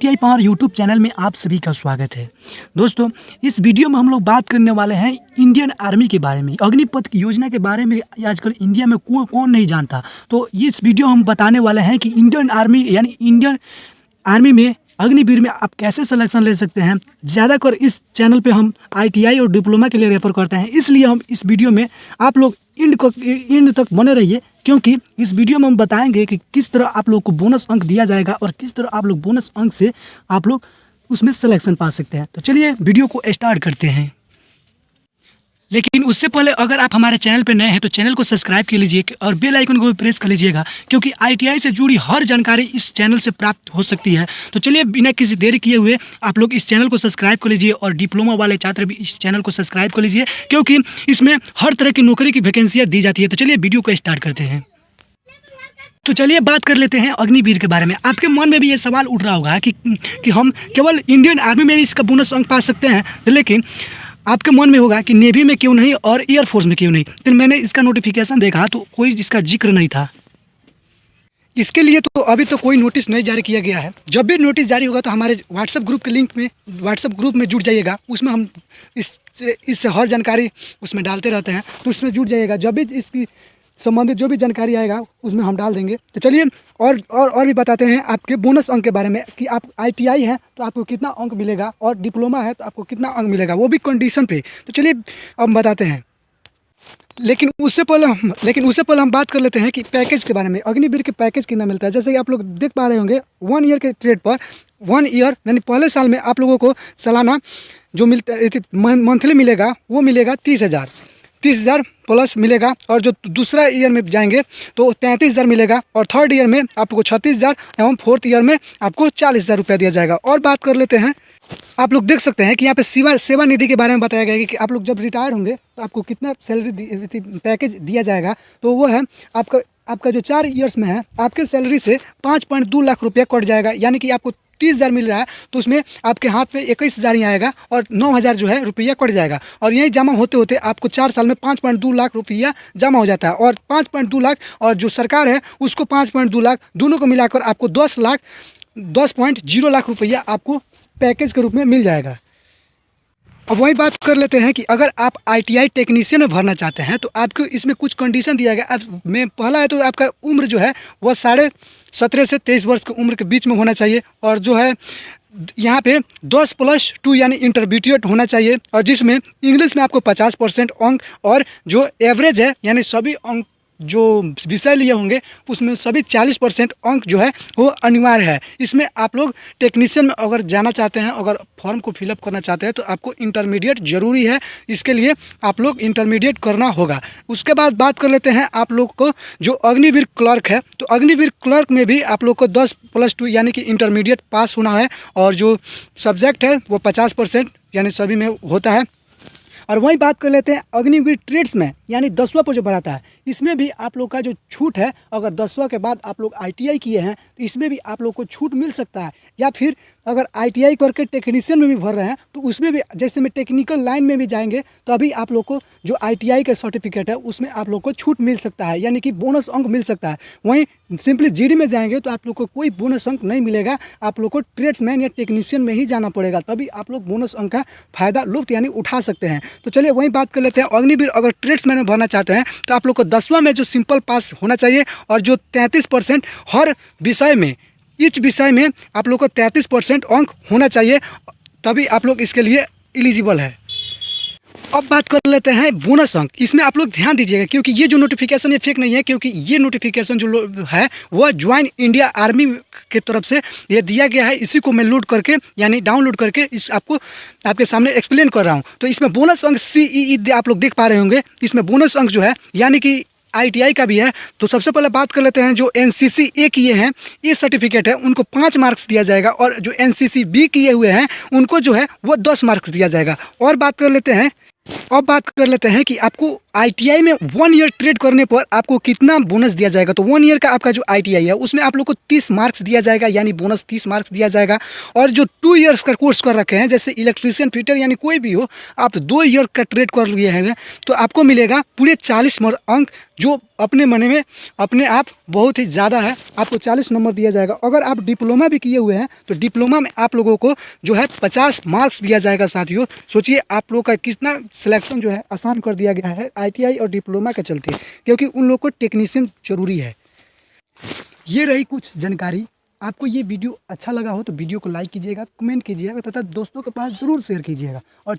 TI power YouTube channel में आप सभी का स्वागत है। दोस्तों, इस वीडियो में हम लोग बात करने वाले हैं इंडियन आर्मी के बारे में। अग्निपथ की योजना के बारे में आजकल इंडिया में कौन नहीं जानता। तो इस वीडियो हम बताने वाले हैं कि इंडियन आर्मी यानी इंडियन आर्मी में अग्निवीर में आप कैसे सिलेक्शन ले सकते हैं। ज़्यादातर इस चैनल पे हम आईटीआई और डिप्लोमा के लिए रेफर करते हैं, इसलिए हम इस वीडियो में आप लोग एंड तक बने रहिए, क्योंकि इस वीडियो में हम बताएंगे कि किस तरह आप लोग को बोनस अंक दिया जाएगा और किस तरह आप लोग बोनस अंक से आप लोग उसमें सिलेक्शन पा सकते हैं। तो चलिए वीडियो को स्टार्ट करते हैं। लेकिन उससे पहले अगर आप हमारे चैनल पर नए हैं तो चैनल को सब्सक्राइब कर लीजिए और बेल आइकन को भी प्रेस कर लीजिएगा, क्योंकि आईटीआई से जुड़ी हर जानकारी इस चैनल से प्राप्त हो सकती है। तो चलिए बिना किसी देरी किए हुए आप लोग इस चैनल को सब्सक्राइब कर लीजिए और डिप्लोमा वाले छात्र भी इस चैनल को सब्सक्राइब कर लीजिए, क्योंकि इसमें हर तरह की नौकरी की वैकेंसियाँ दी जाती है। तो चलिए वीडियो को स्टार्ट करते हैं। तो चलिए बात कर लेते हैं अग्निवीर के बारे में। आपके मन में भी ये सवाल उठ रहा होगा कि हम केवल इंडियन आर्मी में इसका बोनस अंक पा सकते हैं, लेकिन आपके मन में होगा कि नेवी में क्यों नहीं और एयरफोर्स में क्यों नहीं। फिर मैंने इसका नोटिफिकेशन देखा तो कोई इसका जिक्र नहीं था। इसके लिए तो अभी तो कोई नोटिस नहीं जारी किया गया है। जब भी नोटिस जारी होगा तो हमारे व्हाट्सएप ग्रुप के लिंक में व्हाट्सएप ग्रुप में जुड़ जाइएगा। उसमें हम इससे हर जानकारी उसमें डालते रहते हैं, तो उसमें जुड़ जाइएगा। जब भी इसकी संबंधित जो भी जानकारी आएगा उसमें हम डाल देंगे। तो चलिए और भी बताते हैं आपके बोनस अंक के बारे में कि आप आईटीआई है तो आपको कितना अंक मिलेगा और डिप्लोमा है तो आपको कितना अंक मिलेगा, वो भी कंडीशन पे। तो चलिए अब बताते हैं। लेकिन उससे पहले हम बात कर लेते हैं कि पैकेज के बारे में। अग्निवीर के पैकेज कितना मिलता है। जैसे कि आप लोग देख पा रहे होंगे 1 ईयर के ट्रेड पर 1 ईयर यानी पहले साल में आप लोगों को सालाना जो मिलता मंथली मिलेगा वो मिलेगा 30,000 प्लस मिलेगा। और जो दूसरा ईयर में जाएंगे तो 33,000 मिलेगा और थर्ड ईयर में आपको 36,000 एवं फोर्थ ईयर में आपको 40,000 रुपया दिया जाएगा। और बात कर लेते हैं, आप लोग देख सकते हैं कि यहाँ पे सेवा निधि के बारे में बताया गया है कि आप लोग जब रिटायर होंगे तो आपको कितना सैलरी पैकेज दिया जाएगा। तो वो है आपका जो 4 ईयर्स में है आपके सैलरी से 5.2 लाख रुपया कट जाएगा। यानी कि आपको 30,000 मिल रहा है तो उसमें आपके हाथ में 21,000 ही आएगा और 9,000 जो है रुपया कट जाएगा। और यही जमा होते होते आपको 4 साल में 5.2 लाख रुपया जमा हो जाता है। और 5.2 लाख और जो सरकार है उसको 5.2 लाख, दोनों को मिलाकर आपको 10.0 लाख रुपया आपको पैकेज के रूप में मिल जाएगा। अब वही बात कर लेते हैं कि अगर आप आईटीआई टेक्नीशियन में भरना चाहते हैं तो आपको इसमें कुछ कंडीशन दिया गया में। पहला है तो आपका उम्र जो है वह 17.5 से 23 वर्ष की उम्र के बीच में होना चाहिए। और जो है यहाँ पे 10+2 यानी इंटरमीडिएट होना चाहिए, और जिसमें इंग्लिश में आपको 50% अंक और जो एवरेज है यानी सभी अंक जो विषय लिए होंगे उसमें सभी 40% अंक जो है वो अनिवार्य है। इसमें आप लोग टेक्नीशियन में अगर जाना चाहते हैं, अगर फॉर्म को फिलअप करना चाहते हैं तो आपको इंटरमीडिएट ज़रूरी है। इसके लिए आप लोग इंटरमीडिएट करना होगा। उसके बाद बात कर लेते हैं आप लोग को जो अग्निवीर क्लर्क है। तो अग्निवीर क्लर्क में भी आप लोग को 10+2 यानी कि इंटरमीडिएट पास होना है, और जो सब्जेक्ट है वो 50% यानी सभी में होता है। और वही बात कर लेते हैं अग्निवीर ट्रेड्स में, यानी 10वां पर जो भराता है, इसमें भी आप लोग का जो छूट है, अगर 10वां के बाद आप लोग आईटीआई किए हैं तो इसमें भी आप लोग को छूट मिल सकता है। या फिर अगर आईटीआई करके टेक्नीशियन में भी भर रहे हैं तो उसमें भी, जैसे में टेक्निकल लाइन में भी जाएंगे तो अभी आप लोग को जो आईटीआई का सर्टिफिकेट है उसमें आप लोग को छूट मिल सकता है, यानी कि बोनस अंक मिल सकता है। वहीं सिंपली जीडी में जाएंगे तो आप लोग को कोई बोनस अंक नहीं मिलेगा। आप लोग को ट्रेड्समैन या टेक्नीशियन में ही जाना पड़ेगा, तभी आप लोग बोनस अंक का फायदा लुफ्त यानी उठा सकते हैं। तो चलिए वहीं बात कर लेते हैं अग्निवीर अगर ट्रेड्समैन में भरना चाहते हैं तो आप लोग को 10वां में जो सिंपल पास होना चाहिए, और जो 33% हर विषय में, इच विषय में आप लोग को 33% अंक होना चाहिए, तभी आप लोग इसके लिए एलिजिबल है। अब बात कर लेते हैं बोनस अंक। इसमें आप लोग ध्यान दीजिएगा, क्योंकि ये जो नोटिफिकेशन ये फेक नहीं है, क्योंकि ये नोटिफिकेशन जो है वो ज्वाइन इंडिया आर्मी की तरफ से ये दिया गया है। इसी को मैं लोड करके यानी डाउनलोड करके इस आपके सामने एक्सप्लेन कर रहा हूँ। तो इसमें बोनस अंक CEE आप लोग देख पा रहे होंगे। इसमें बोनस अंक जो है यानी कि आईटीआई का भी है। तो सबसे पहले बात कर लेते हैं जो NCC-A किए हैं, ये सर्टिफिकेट है, उनको 5 मार्क्स दिया जाएगा, और जो NCC-B किए हुए हैं उनको जो है वो 10 मार्क्स दिया जाएगा। और बात कर लेते हैं कि आपको आईटीआई में 1 ईयर ट्रेड करने पर आपको कितना बोनस दिया जाएगा। तो 1 ईयर का आपका जो आईटीआई है उसमें आप लोग को 30 मार्क्स दिया जाएगा, यानी बोनस 30 मार्क्स दिया जाएगा। और जो 2 ईयर्स का कोर्स कर रखे हैं, जैसे इलेक्ट्रीशियन फिटर यानी कोई भी हो, आप 2 ईयर का ट्रेड कर लिए हैं तो आपको मिलेगा पूरे 40 अंक, जो अपने मन में अपने आप बहुत ही ज़्यादा है। आपको 40 नंबर दिया जाएगा। अगर आप डिप्लोमा भी किए हुए हैं तो डिप्लोमा में आप लोगों को जो है 50 मार्क्स दिया जाएगा। साथियों सोचिए आप लोग का कितना सिलेक्शन जो है आसान कर दिया गया है आईटीआई और डिप्लोमा के चलते, क्योंकि उन लोग को टेक्नीशियन जरूरी है। ये रही कुछ जानकारी। आपको ये वीडियो अच्छा लगा हो तो वीडियो को लाइक कीजिएगा, कमेंट कीजिएगा तथा दोस्तों के पास ज़रूर शेयर कीजिएगा और